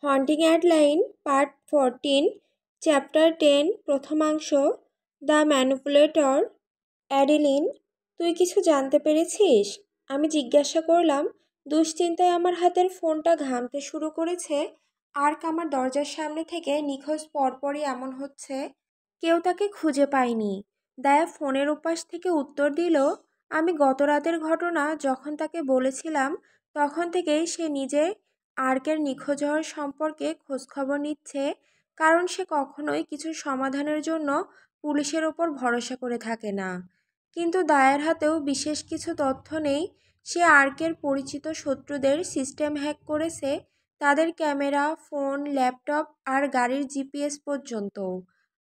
Haunting Adeline part 14 chapter 10 প্রথমাংশ the manipulator. Adeline, তুই কিছু জানতে পেরেছিস? আমি জিজ্ঞাসা করলাম। দুশ্চিন্তায় আমার হাতের ফোনটা ঘামতে শুরু করেছে। আর্ক আমার দরজার সামনে থেকে নিখোঁজ পরপরই এমন হচ্ছে। কেউ তাকে খুঁজে পায়নি। দায়া ফোনের ওপাশ থেকে উত্তর দিল, আমি গত রাতের ঘটনা যখন তাকে বলেছিলাম তখন থেকেই সে নিজে আর্কের নিখোঁজ হওয়ার সম্পর্কে খোঁজখবর নিচ্ছে, কারণ সে কখনোই কিছু সমাধানের জন্য পুলিশের ওপর ভরসা করে থাকে না। কিন্তু দায়ের হাতেও বিশেষ কিছু তথ্য নেই। সে আর্কের পরিচিত শত্রুদের সিস্টেম হ্যাক করেছে, তাদের ক্যামেরা, ফোন, ল্যাপটপ আর গাড়ির জিপিএস পর্যন্ত।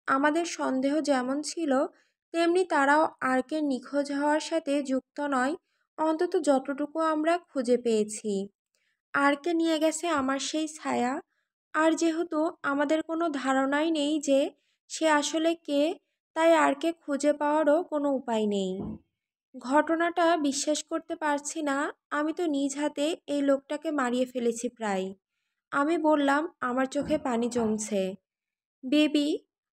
আমাদের সন্দেহ যেমন ছিল তেমনি তারাও আর্কের নিখোঁজ হওয়ার সাথে যুক্ত নয়, অন্তত যতটুকু আমরা খুঁজে পেয়েছি। আর্কে নিয়ে গেছে আমার সেই ছায়া। আর যেহেতু আমাদের কোনো ধারণাই নেই যে সে আসলে কে, তাই আর্কে খুঁজে পাওয়ারও কোনো উপায় নেই। ঘটনাটা বিশ্বাস করতে পারছি না। আমি তো নিজ হাতে এই লোকটাকে মারিয়ে ফেলেছি প্রায়। আমি বললাম, আমার চোখে পানি জমছে। বেবি,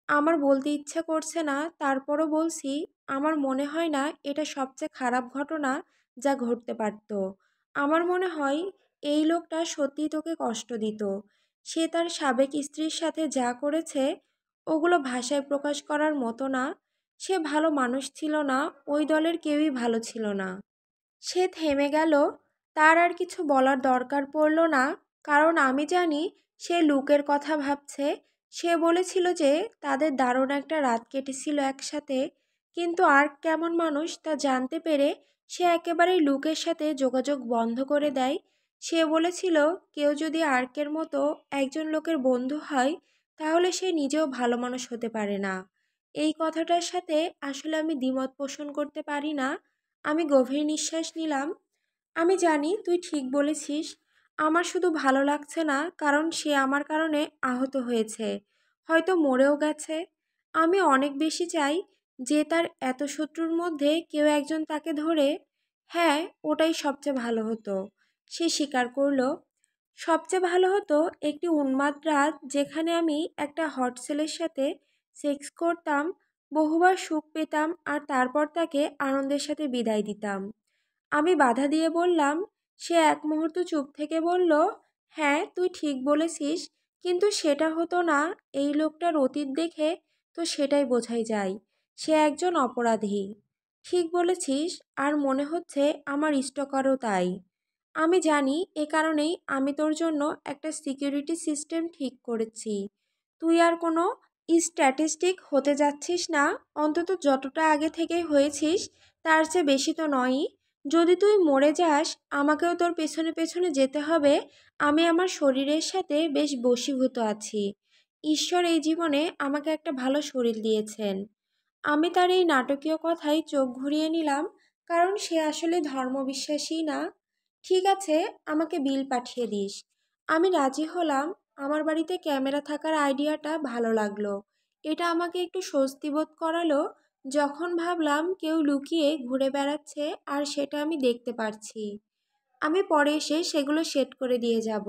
আমার বলতে ইচ্ছা করছে না, তারপরও বলছি। আমার মনে হয় না এটা সবচেয়ে খারাপ ঘটনা যা ঘটতে পারত। আমার মনে হয় এই লোকটা সত্যিই তোকে কষ্ট দিত। সে তার সাবেক স্ত্রীর সাথে যা করেছে ওগুলো ভাষায় প্রকাশ করার মতো না। সে ভালো মানুষ ছিল না, ওই দলের কেউই ভালো ছিল না। সে থেমে গেল। তার আর কিছু বলার দরকার পড়ল না, কারণ আমি জানি সে লুকের কথা ভাবছে। সে বলেছিল যে তাদের দারুণ একটা রাত কেটেছিল একসাথে, কিন্তু আর কেমন মানুষ তা জানতে পেরে সে একেবারেই লুকের সাথে যোগাযোগ বন্ধ করে দেয়। সে বলেছিল কেউ যদি আর্কের মতো একজন লোকের বন্ধু হয় তাহলে সে নিজেও ভালো মানুষ হতে পারে না। এই কথাটার সাথে আসলে আমি দ্বিমত পোষণ করতে পারি না। আমি গভীর নিঃশ্বাস নিলাম। আমি জানি তুই ঠিক বলেছিস। আমার শুধু ভালো লাগছে না কারণ সে আমার কারণে আহত হয়েছে, হয়তো মরেও গেছে। আমি অনেক বেশি চাই যে তার এত শত্রুর মধ্যে কেউ একজন তাকে ধরে। হ্যাঁ, ওটাই সবচেয়ে ভালো হতো। সে স্বীকার করলো। সবচেয়ে ভালো হতো একটি উন্মাদ রাত যেখানে আমি একটা হট ছেলের সাথে সেক্স করতাম, বহুবার সুখ পেতাম আর তারপর তাকে আনন্দের সাথে বিদায় দিতাম। আমি বাধা দিয়ে বললাম। সে এক মুহূর্ত চুপ থেকে বলল, হ্যাঁ তুই ঠিক বলেছিস, কিন্তু সেটা হতো না। এই লোকটার অতীত দেখে তো সেটাই বোঝাই যায়। সে একজন অপরাধী। ঠিক বলেছিস, আর মনে হচ্ছে আমার স্টকারও তাই। আমি জানি, এ কারণেই আমি তোর জন্য একটা সিকিউরিটি সিস্টেম ঠিক করেছি। তুই আর কোনো স্ট্যাটিস্টিক হতে যাচ্ছিস না, অন্তত যতটা আগে থেকেই হয়েছিস তার চেয়ে বেশি তো নয়ই। যদি তুই মরে যাস আমাকেও তোর পেছনে পেছনে যেতে হবে। আমি আমার শরীরের সাথে বেশ বশীভূত আছি। ঈশ্বর এই জীবনে আমাকে একটা ভালো শরীর দিয়েছেন। আমি তার এই নাটকীয় কথায় চোখ ঘুরিয়ে নিলাম, কারণ সে আসলে ধর্মবিশ্বাসী না। ঠিক আছে, আমাকে বিল পাঠিয়ে দিস। আমি রাজি হলাম। আমার বাড়িতে ক্যামেরা থাকার আইডিয়াটা ভালো লাগলো। এটা আমাকে একটু স্বস্তি বোধ করালো যখন ভাবলাম কেউ লুকিয়ে ঘুরে বেড়াচ্ছে আর সেটা আমি দেখতে পারছি। আমি পরে এসে সেগুলো সেট করে দিয়ে যাব।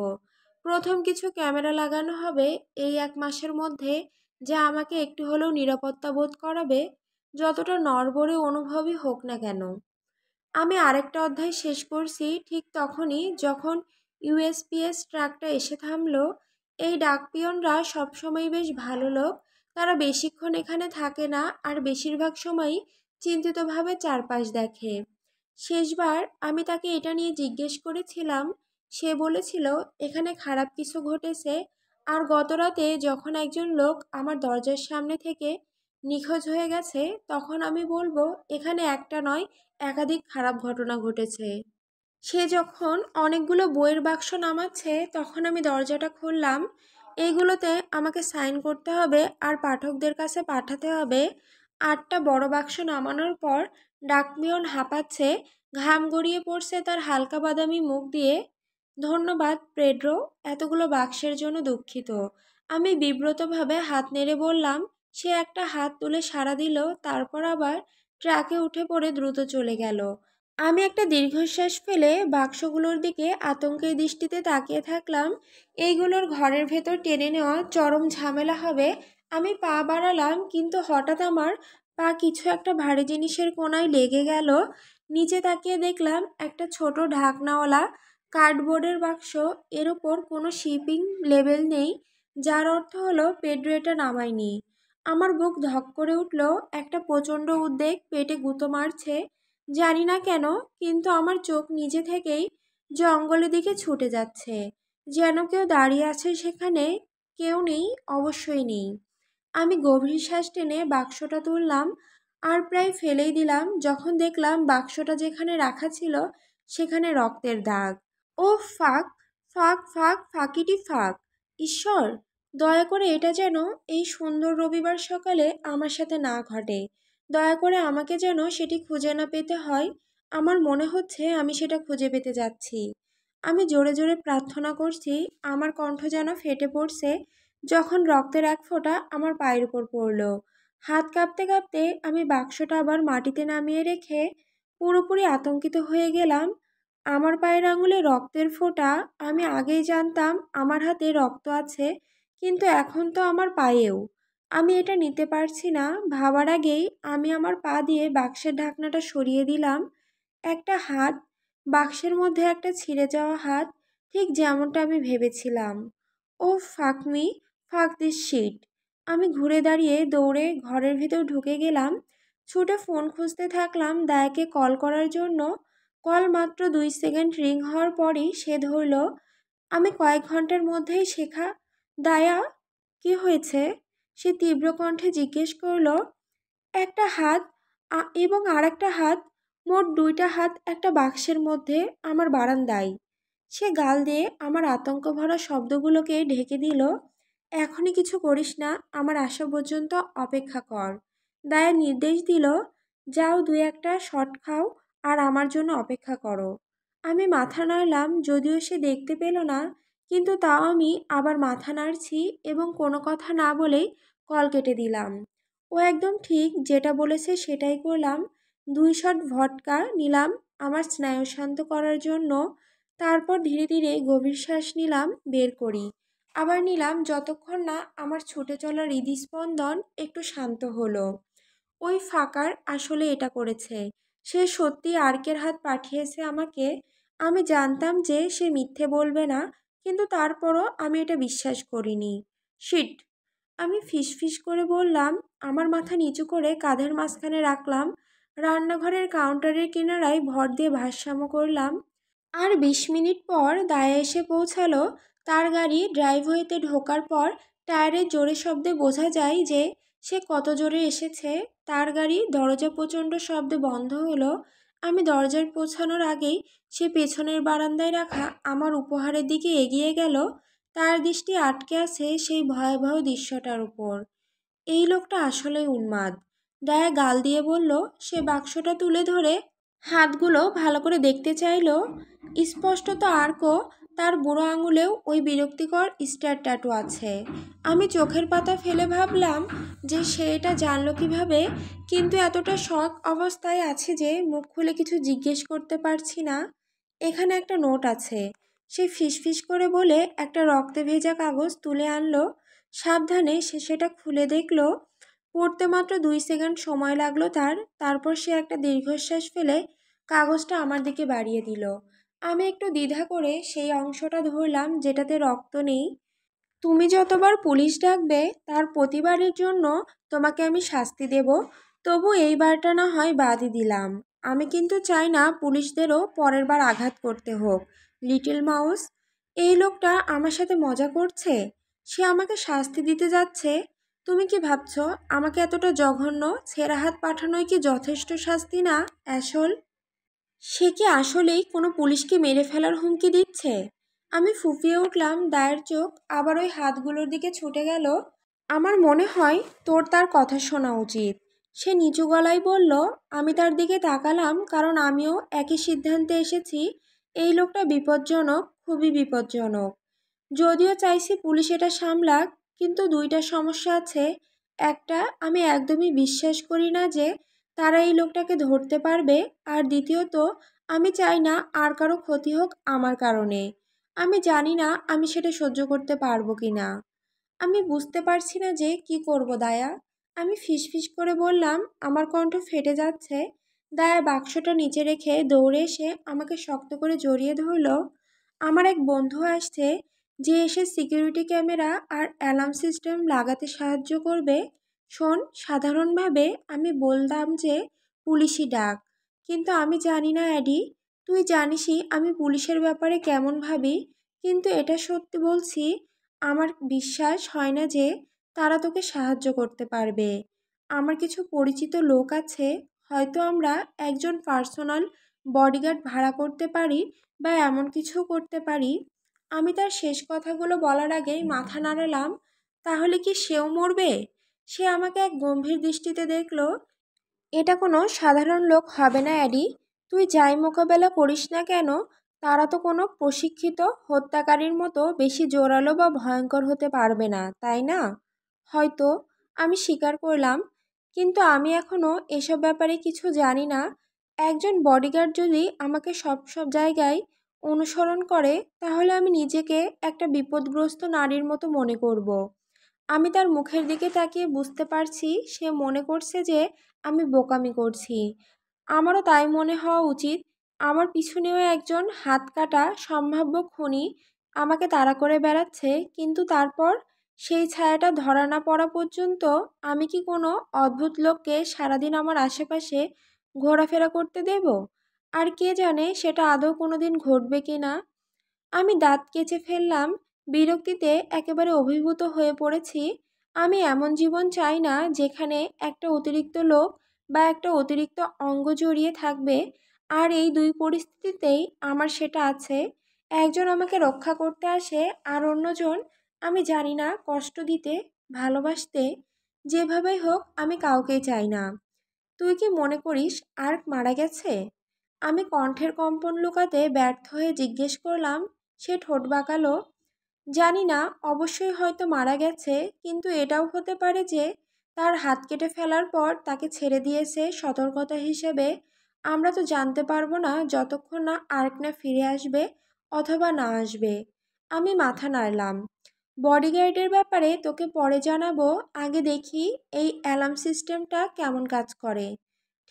প্রথম কিছু ক্যামেরা লাগানো হবে এই 1 মাসের মধ্যে, যা আমাকে একটু হলেও নিরাপত্তা বোধ করাবে, যতটা নড়বড়ে অনুভবই হোক না কেন। আমি আরেকটা অধ্যায় শেষ করছি ঠিক তখনই যখন ইউএসপিএস ট্রাকটা এসে থামলো। এই ডাকপিয়নরা সবসময় বেশ ভালো লোক। তারা বেশিক্ষণ এখানে থাকে না আর বেশিরভাগ সময়ই চিন্তিতভাবে চারপাশ দেখে। শেষবার আমি তাকে এটা নিয়ে জিজ্ঞেস করেছিলাম। সে বলেছিল এখানে খারাপ কিছু ঘটেছে, আর গতরাতে যখন একজন লোক আমার দরজার সামনে থেকে নিখোঁজ হয়ে গেছে তখন আমি বলবো এখানে একটা নয়, একাধিক খারাপ ঘটনা ঘটেছে। সে যখন অনেকগুলো বইয়ের বাক্স নামাচ্ছে তখন আমি দরজাটা খুললাম। এইগুলোতে আমাকে সাইন করতে হবে আর পাঠকদের কাছে পাঠাতে হবে। 8টা বড় বাক্স নামানোর পর ডাকপিয়ন হাঁপাচ্ছে, ঘাম গড়িয়ে পড়ছে তার হালকা বাদামি মুখ দিয়ে। ধন্যবাদ পেড্রো, এতগুলো বাক্সের জন্য দুঃখিত। আমি বিব্রতভাবে হাত নেড়ে বললাম। সে একটা হাত তুলে সাড়া দিল, তারপর আবার ট্রাকে উঠে পড়ে দ্রুত চলে গেল। আমি একটা দীর্ঘশ্বাস ফেলে বাক্সগুলোর দিকে আতঙ্কের দৃষ্টিতে তাকিয়ে থাকলাম। এইগুলোর ঘরের ভেতর টেনে নেওয়া চরম ঝামেলা হবে। আমি পা বাড়ালাম, কিন্তু হঠাৎ আমার পা কিছু একটা ভারী জিনিসের কোণায় লেগে গেল। নিচে তাকিয়ে দেখলাম একটা ছোট ঢাকনাওয়ালা কার্ডবোর্ডের বাক্স। এর ওপর কোনো শিপিং লেবেল নেই, যার অর্থ হলো পেড্রো এটা নামায়নি। আমার বুক ধক করে উঠল। একটা প্রচণ্ড উদ্বেগ পেটে গুঁতো মারছে। জানি না কেন, কিন্তু আমার চোখ নিজে থেকেই জঙ্গলের দিকে ছুটে যাচ্ছে, যেন কেউ দাঁড়িয়ে আছে সেখানে। কেউ নেই, অবশ্যই নেই। আমি গভীর শ্বাস টেনে বাক্সটা তুললাম, আর প্রায় ফেলেই দিলাম যখন দেখলাম বাক্সটা যেখানে রাখা ছিল সেখানে রক্তের দাগ। ও ফাক, ফাক ফাক ফাঁকিটি ফাক! ঈশ্বর, দয়া করে এটা যেন এই সুন্দর রবিবার সকালে আমার সাথে না ঘটে। দয়া করে আমাকে যেন সেটি খুঁজে না পেতে হয়। আমার মনে হচ্ছে আমি সেটা খুঁজে পেতে যাচ্ছি। আমি জোরে জোরে প্রার্থনা করছি, আমার কণ্ঠ যেন ফেটে পড়ছে যখন রক্তের এক ফোঁটা আমার পায়ের উপর পড়ল। হাত কাঁপতে কাঁপতে আমি বাক্সটা আবার মাটিতে নামিয়ে রেখে পুরোপুরি আতঙ্কিত হয়ে গেলাম। আমার পায়ের আঙুলে রক্তের ফোঁটা। আমি আগেই জানতাম আমার হাতে রক্ত আছে, কিন্তু এখন তো আমার পায়েও। আমি এটা নিতে পারছি না ভাবার আগেই আমি আমার পা দিয়ে বাক্সের ঢাকনাটা সরিয়ে দিলাম। একটা হাত, বাক্সের মধ্যে একটা ছিঁড়ে যাওয়া হাত, ঠিক যেমনটা আমি ভেবেছিলাম। ও ফাক মি, ফাক দিস শিট! আমি ঘুরে দাঁড়িয়ে দৌড়ে ঘরের ভিতর ঢুকে গেলাম। ছুটে ফোন খুঁজতে থাকলাম দায়াকে কল করার জন্য। কল মাত্র 2 সেকেন্ড রিং হওয়ার পরই সে ধরল। আমি কয়েক ঘন্টার মধ্যেই শেখা। দায়া, কি হয়েছে? সে তীব্র কণ্ঠে জিজ্ঞেস করল। একটা হাত এবং আর একটা হাত, মোট 2টা হাত একটা বাক্সের মধ্যে আমার বারান্দায়। সে গাল দিয়ে আমার আতঙ্ক ভরা শব্দগুলোকে ঢেকে দিল। এখনই কিছু করিস না, আমার আসা পর্যন্ত অপেক্ষা কর। দায়া নির্দেশ দিল, যাও 2-1টা শট খাও আর আমার জন্য অপেক্ষা করো। আমি মাথা নাড়লাম, যদিও সে দেখতে পেল না, কিন্তু তাও আমি আবার মাথা নাড়ছি এবং কোনো কথা না বলেই কল কেটে দিলাম। ও একদম ঠিক যেটা বলেছে সেটাই করলাম। 2 শট ভদকা নিলাম আমার স্নায়ু শান্ত করার জন্য। তারপর ধীরে ধীরে গভীর শ্বাস নিলাম, বের করি, আবার নিলাম, যতক্ষণ না আমার ছুটে চলা হৃদস্পন্দন একটু শান্ত হলো। ওই ফাকার আসলে এটা করেছে। সে সত্যি আর্কের হাত পাঠিয়েছে আমাকে। আমি জানতাম যে সে মিথ্যে বলবে না, কিন্তু তারপরও আমি এটা বিশ্বাস করিনি। শিট! আমি ফিসফিস করে বললাম। আমার মাথা নিচু করে কাঁধের মাঝখানে রাখলাম, রান্নাঘরের কাউন্টারের কিনারায় ভর দিয়ে ভারসাম্য করলাম। আর 20 মিনিট পর দায়া এসে পৌঁছালো। তার গাড়ি ড্রাইভওয়েতে ঢোকার পর টায়ারের জোরে শব্দে বোঝা যায় যে সে কত জোরে এসেছে। তার গাড়ি দরজা প্রচণ্ড শব্দে বন্ধ হলো। আমি দরজায় পৌঁছানোর আগেই সে পেছনের বারান্দায় রাখা আমার উপহারের দিকে এগিয়ে গেল। তার দৃষ্টি আটকে আছে সেই ভয়াবহ দৃশ্যটার উপর। এই লোকটা আসলেই উন্মাদ, দায়া গাল দিয়ে বলল। সে বাক্সটা তুলে ধরে হাতগুলো ভালো করে দেখতে চাইল। স্পষ্টত আর্কও, তার বুড়ো আঙুলেও ওই বিরক্তিকর স্টার ট্যাটু আছে। আমি চোখের পাতা ফেলে ভাবলাম যে সে এটা জানলো কিভাবে, কিন্তু এতটা শক অবস্থায় আছে যে মুখ খুলে কিছু জিজ্ঞেস করতে পারছি না। এখানে একটা নোট আছে, সে ফিসফিস করে বলে একটা রক্তে ভেজা কাগজ তুলে আনলো। সাবধানে সে সেটা খুলে দেখলো। পড়তে মাত্র 2 সেকেন্ড সময় লাগলো তার। তারপর সে একটা দীর্ঘশ্বাস ফেলে কাগজটা আমার দিকে বাড়িয়ে দিল। আমি একটু দ্বিধা করে সেই অংশটা ধরলাম যেটাতে রক্ত নেই। তুমি যতবার পুলিশ ডাকবে তার প্রতিবারের জন্য তোমাকে আমি শাস্তি দেব, তবু এইবারটা না হয় বাদই দিলাম। আমি কিন্তু চাই না পুলিশদেরও পরের বার আঘাত করতে হোক। লিটল মাউস, এই লোকটা আমার সাথে মজা করছে। সে আমাকে শাস্তি দিতে যাচ্ছে। তুমি কি ভাবছো আমাকে এতটা জঘন্য ছেঁড়া হাত পাঠানোই কি যথেষ্ট শাস্তি না? অ্যাসল, সে কি আসলেই কোনো পুলিশকে মেরে ফেলার হুমকি দিচ্ছে? আমি ফুঁপিয়ে উঠলাম। দায়ের চোখ আবার ওই হাতগুলোর দিকে ছুটে গেল। আমার মনে হয় তোর তার কথা শোনা উচিত, সে নিচু গলায় বলল। আমি তার দিকে তাকালাম, কারণ আমিও একই সিদ্ধান্তে এসেছি। এই লোকটা বিপজ্জনক, খুবই বিপজ্জনক। যদিও চাইছি পুলিশ এটা সামলাক, কিন্তু 2টা সমস্যা আছে। একটা, আমি একদমই বিশ্বাস করি না যে তারা এই লোকটাকে ধরতে পারবে। আর দ্বিতীয়ত, আমি চাই না আর কারো ক্ষতি হোক আমার কারণে। আমি জানি না আমি সেটা সহ্য করতে পারবো কি না। আমি বুঝতে পারছি না যে কি করব দায়া। আমি ফিসফিস করে বললাম, আমার কণ্ঠ ফেটে যাচ্ছে। দায়া বাক্সটা নিচে রেখে দৌড়ে এসে আমাকে শক্ত করে জড়িয়ে ধরল। আমার এক বন্ধু আসছে, যে এসে সিকিউরিটি ক্যামেরা আর অ্যালার্ম সিস্টেম লাগাতে সাহায্য করবে। শোন, সাধারণভাবে আমি বললাম যে পুলিশই ডাক, কিন্তু আমি জানি না অ্যাডি, তুই জানিসই আমি পুলিশের ব্যাপারে কেমন ভাবি। কিন্তু এটা সত্যি বলছি, আমার বিশ্বাস হয় না যে তারা তোকে সাহায্য করতে পারবে। আমার কিছু পরিচিত লোক আছে, হয়তো আমরা একজন পার্সোনাল বডিগার্ড ভাড়া করতে পারি বা এমন কিছু করতে পারি। আমি তার শেষ কথাগুলো বলার আগেই মাথা নাড়ালাম, তাহলে কি সেও মরবে? সে আমাকে এক গম্ভীর দৃষ্টিতে দেখল। এটা কোনো সাধারণ লোক হবে না অ্যাডি। তুই যাই মোকাবেলা করিস না কেন, তারা তো কোনো প্রশিক্ষিত হত্যাকারীর মতো বেশি জোরালো বা ভয়ঙ্কর হতে পারবে না, তাই না? হয়তো, আমি স্বীকার করলাম, কিন্তু আমি এখনও এসব ব্যাপারে কিছু জানি না। একজন বডিগার্ড যদি আমাকে সব সব জায়গায় অনুসরণ করে, তাহলে আমি নিজেকে একটা বিপদগ্রস্ত নারীর মতো মনে করব। আমি তার মুখের দিকে তাকিয়ে বুঝতে পারছি সে মনে করছে যে আমি বোকামি করছি। আমারও তাই মনে হওয়া উচিত। আমার পিছনেও একজন হাত কাটা সম্ভাব্য খুনি আমাকে তাড়া করে বেড়াচ্ছে, কিন্তু তারপর সেই ছায়াটা ধরা না পড়া পর্যন্ত আমি কি কোনো অদ্ভুত লোককে সারাদিন আমার আশেপাশে ঘোরাফেরা করতে দেব? আর কে জানে সেটা আদৌ কোনোদিন ঘটবে কি না। আমি দাঁত কেচে ফেললাম। বিরক্তিতে একেবারে অভিভূত হয়ে পড়েছি। আমি এমন জীবন চাই না যেখানে একটা অতিরিক্ত লোক বা একটা অতিরিক্ত অঙ্গ জড়িয়ে থাকবে। আর এই দুই পরিস্থিতিতেই আমার সেটা আছে। একজন আমাকে রক্ষা করতে আসে, আর অন্যজন, আমি জানি না, কষ্ট দিতে, ভালোবাসতে। যেভাবেই হোক আমি কাউকেই চাই না। তুই কি মনে করিস আর্ক মারা গেছে? আমি কণ্ঠের কম্পন লুকাতে ব্যর্থ হয়ে জিজ্ঞেস করলাম। সে ঠোঁট বাঁকালো। জানি না, অবশ্যই হয়তো মারা গেছে, কিন্তু এটাও হতে পারে যে তার হাত কেটে ফেলার পর তাকে ছেড়ে দিয়েছে সতর্কতা হিসেবে। আমরা তো জানতে পারবো না যতক্ষণ না আর্ক না ফিরে আসবে অথবা না আসবে। আমি মাথা নাড়লাম। বডিগার্ডের ব্যাপারে তোকে পরে জানাবো, আগে দেখি এই অ্যালার্ম সিস্টেমটা কেমন কাজ করে।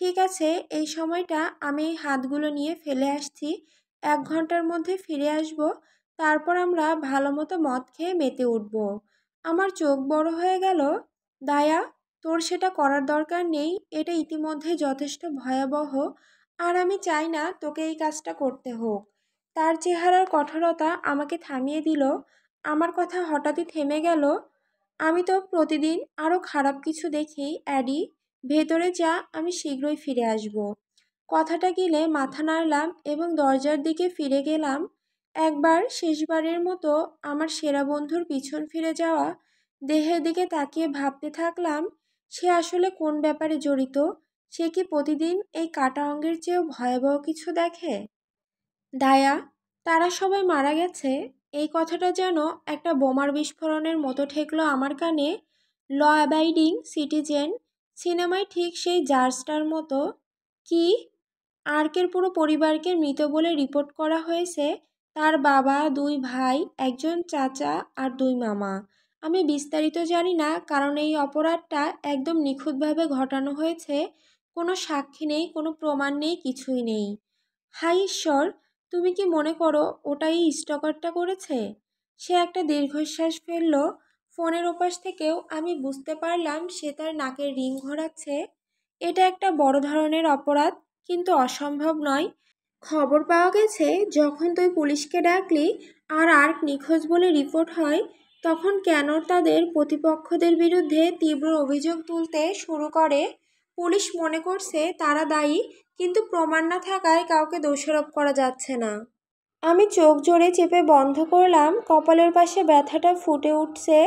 ঠিক আছে, এই সময়টা আমি এই হাতগুলো নিয়ে ফেলে আসছি। 1 ঘন্টার মধ্যে ফিরে আসব। তারপর আমরা ভালো মতো মদ খেয়ে মেতে উঠব। আমার চোখ বড় হয়ে গেল। দায়া, তোর সেটা করার দরকার নেই। এটা ইতিমধ্যে যথেষ্ট ভয়াবহ। আর আমি চাই না তোকে এই কাজটা করতে হোক। তার চেহারার কঠোরতা আমাকে থামিয়ে দিল। আমার কথা হঠাৎই থেমে গেল। আমি তো প্রতিদিন আরও খারাপ কিছু দেখি অ্যাডি। ভেতরে যা, আমি শীঘ্রই ফিরে আসব। কথাটা গিলে মাথা নাড়লাম এবং দরজার দিকে ফিরে গেলাম। একবার শেষবারের মতো আমার সেরা বন্ধুর পিছন ফিরে যাওয়া দেহের দিকে তাকিয়ে ভাবতে থাকলাম, সে আসলে কোন ব্যাপারে জড়িত? সে কি প্রতিদিন এই কাটা অঙ্গের চেয়েও ভয়াবহ কিছু দেখে? দায়া, তারা সবাই মারা গেছে, এই কথাটা যেন একটা বোমার বিস্ফোরণের মতো ঠেকলো আমার কানে। ল অ্যাবাইডিং সিটিজেন, সিনেমায় ঠিক সেই জার্জটার মতো। কি? আর্কের পুরো পরিবারকে মৃত বলে রিপোর্ট করা হয়েছে। তার বাবা, 2 ভাই, একজন চাচা আর 2 মামা। আমি বিস্তারিত জানি না, কারণ এই অপরাধটা একদম নিখুঁতভাবে ঘটানো হয়েছে। কোনো সাক্ষী নেই, কোনো প্রমাণ নেই, কিছুই নেই। হায় ঈশ্বর, তুমি কি মনে করো ওটাই স্টকারটা করেছে? সে একটা দীর্ঘশ্বাস ফেলল। ফোনের ওপাশ থেকেও আমি বুঝতে পারলাম সে তার নাকের রিং ঘোরাচ্ছে। এটা একটা বড় ধরনের অপরাধ, কিন্তু অসম্ভব নয়। খবর পাওয়া গেছে যখন তুই পুলিশকে ডাকলি আর আর্ক নিখোঁজ বলে রিপোর্ট হয়, তখন কেন তাদের প্রতিপক্ষদের বিরুদ্ধে তীব্র অভিযোগ তুলতে শুরু করে। পুলিশ মনে করছে তারা দায়ী, কিন্তু প্রমাণ না থাকায় কাউকে দোষারোপ করা যাচ্ছে না। আমি চোখ জোরে চেপে বন্ধ করলাম। কপালের পাশে ব্যথাটা ফুটে উঠছে।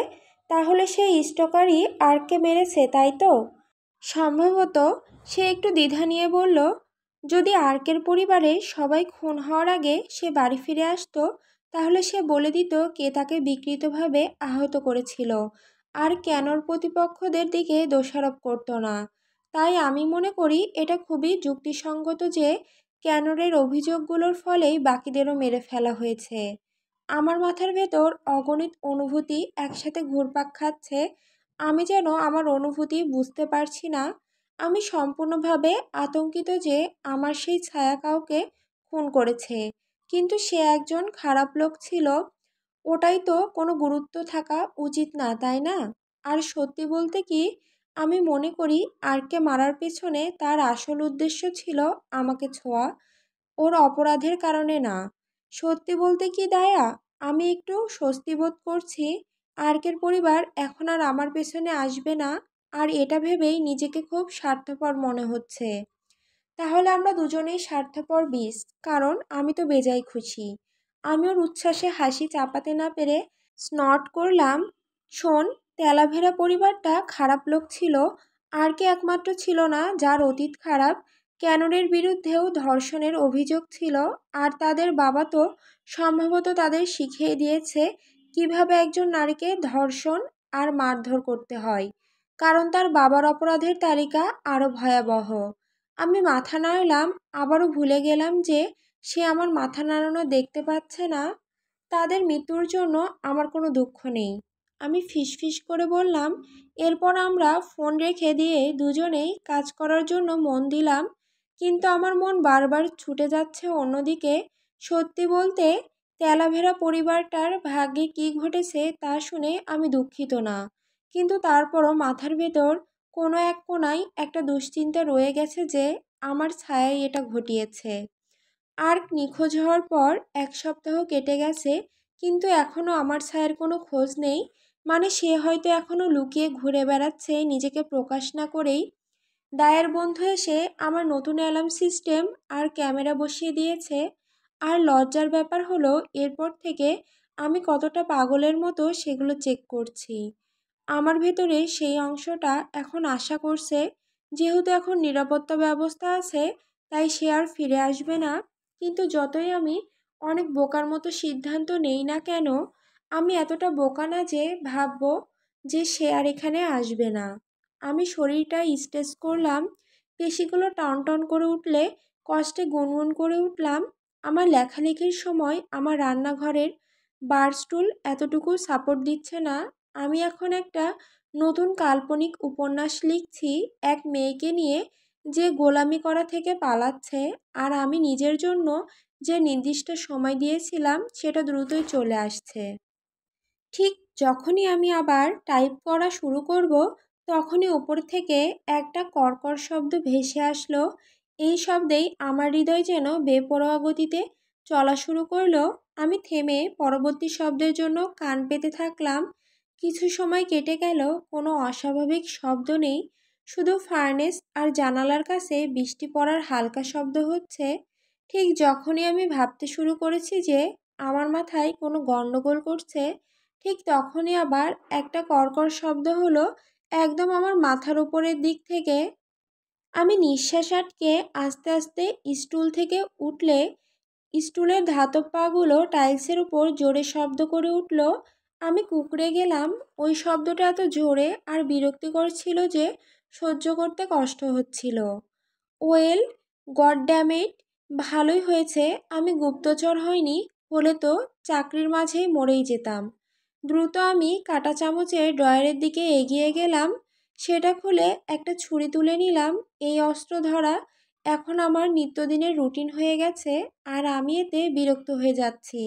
তাহলে সেই স্টকারই আর্ককে মেরেছে, তাই তো? সম্ভবত। সে একটু দ্বিধা নিয়ে বলল, যদি আর্কের পরিবারে সবাই খুন হওয়ার আগে সে বাড়ি ফিরে আসতো, তাহলে সে বলে দিত কে তাকে বিকৃতভাবে আহত করেছিল, আর কেন প্রতিপক্ষদের দিকে দোষারোপ করতো না। তাই আমি মনে করি এটা খুবই যুক্তিসঙ্গত যে ক্যানরের অভিযোগগুলোর ফলেই বাকিদেরও মেরে ফেলা হয়েছে। আমার মাথার ভেতর অগণিত অনুভূতি একসাথে ঘুরপাক খাচ্ছে। আমি যেন আমার অনুভূতি বুঝতে পারছি না। আমি সম্পূর্ণভাবে আতঙ্কিত যে আমার সেই ছায়া কাউকে খুন করেছে, কিন্তু সে একজন খারাপ লোক ছিল। ওটাই তো কোনো গুরুত্ব থাকা উচিত না, তাই না? আর সত্যি বলতে কি, আমি মনে করি আরকে মারার পেছনে তার আসল উদ্দেশ্য ছিল আমাকে ছোঁয়া, ওর অপরাধের কারণে না। সত্যি বলতে কি দায়া, আমি একটু স্বস্তি বোধ করছি। আর্কের পরিবার এখন আর আমার পেছনে আসবে না, আর এটা ভেবেই নিজেকে খুব স্বার্থপর মনে হচ্ছে। তাহলে আমরা দুজনেই স্বার্থপর বিষ, কারণ আমি তো বেজায় খুশি। আমি ওর উচ্ছ্বাসে হাসি চাপাতে না পেরে স্নট করলাম। শোন, তেলাভেরা পরিবারটা খারাপ লোক ছিল। আর কে একমাত্র ছিল না যার অতীত খারাপ। ক্যাননের বিরুদ্ধেও ধর্ষণের অভিযোগ ছিল, আর তাদের বাবা তো সম্ভবত তাদের শিখিয়ে দিয়েছে কিভাবে একজন নারীকে ধর্ষণ আর মারধর করতে হয়, কারণ তার বাবার অপরাধের তালিকা আরও ভয়াবহ। আমি মাথা নাড়লাম, আবারও ভুলে গেলাম যে সে আমার মাথা নাড়ানো দেখতে পাচ্ছে না। তাদের মৃত্যুর জন্য আমার কোনো দুঃখ নেই, আমি ফিসফিস করে বললাম। এরপর আমরা ফোন রেখে দিয়ে দুজনেই কাজ করার জন্য মন দিলাম, কিন্তু আমার মন বারবার ছুটে যাচ্ছে অন্যদিকে। সত্যি বলতে, তেলাভেরা পরিবারটার ভাগ্যে কী ঘটেছে তা শুনে আমি দুঃখিত না, কিন্তু তারপরও মাথার ভেতর কোনো এক কোণায় একটা দুশ্চিন্তা রয়ে গেছে যে আমার ছায়াই এটা ঘটিয়েছে। আর্ক নিখোঁজ হওয়ার পর 1 সপ্তাহ কেটে গেছে, কিন্তু এখনও আমার ছায়ার কোনো খোঁজ নেই। মানে সে হয়তো এখনও লুকিয়ে ঘুরে বেড়াচ্ছে নিজেকে প্রকাশ না করেই। দায়ের বন্ধু এসে আমার নতুন অ্যালার্ম সিস্টেম আর ক্যামেরা বসিয়ে দিয়েছে। আর লজ্জার ব্যাপার হলো, এরপর থেকে আমি কতটা পাগলের মতো সেগুলো চেক করছি। আমার ভেতরে সেই অংশটা এখন আশা করছে, যেহেতু এখন নিরাপত্তা ব্যবস্থা আছে, তাই সে আর ফিরে আসবে না। কিন্তু যতই আমি অনেক বোকার মতো সিদ্ধান্ত নেই না কেন, আমি এতটা বোকা না যে ভাববো যে সে আর এখানে আসবে না। আমি শরীরটা স্ট্রেচ করলাম, পেশিগুলো টন টন করে উঠলে কষ্টে গুনগুন করে উঠলাম। আমার লেখালেখির সময় আমার রান্নাঘরের বার স্টুল এতটুকু সাপোর্ট দিচ্ছে না। আমি এখন একটা নতুন কাল্পনিক উপন্যাস লিখছি, এক মেয়েকে নিয়ে যে গোলামি করা থেকে পালাচ্ছে, আর আমি নিজের জন্য যে নির্দিষ্ট সময় দিয়েছিলাম সেটা দ্রুতই চলে আসছে। ঠিক যখনই আমি আবার টাইপ করা শুরু করব, তখনই ওপর থেকে একটা কর্কর শব্দ ভেসে আসলো। এই শব্দেই আমার হৃদয় যেন বেপরোয়া গতিতে চলা শুরু করলো। আমি থেমে পরবর্তী শব্দের জন্য কান পেতে থাকলাম। কিছু সময় কেটে গেল, কোনো অস্বাভাবিক শব্দ নেই, শুধু ফার্নেস আর জানালার কাছে বৃষ্টি পড়ার হালকা শব্দ হচ্ছে। ঠিক যখনই আমি ভাবতে শুরু করেছি যে আমার মাথায় কোনো গণ্ডগোল করছে, ঠিক তখনই আবার একটা কর্কর শব্দ হলো একদম আমার মাথার উপরের দিক থেকে। আমি নিঃশ্বাস আটকে আস্তে আস্তে স্টুল থেকে উঠলে স্টুলের ধাতব পাগুলো টাইলসের উপর জোরে শব্দ করে উঠল। আমি কুঁকড়ে গেলাম। ওই শব্দটা এত জোরে আর বিরক্তিকর ছিল যে সহ্য করতে কষ্ট হচ্ছিল। ওয়েল, গড ড্যাম ইট, ভালোই হয়েছে আমি গুপ্তচর হইনি, হলে তো চাকরির মাঝেই মরেই যেতাম। দ্রুত আমি কাঁটা চামচের ড্রয়ারের দিকে এগিয়ে গেলাম, সেটা খুলে একটা ছুরি তুলে নিলাম। এই অস্ত্র ধরা এখন আমার নিত্যদিনের রুটিন হয়ে গেছে, আর আমি এতে বিরক্ত হয়ে যাচ্ছি।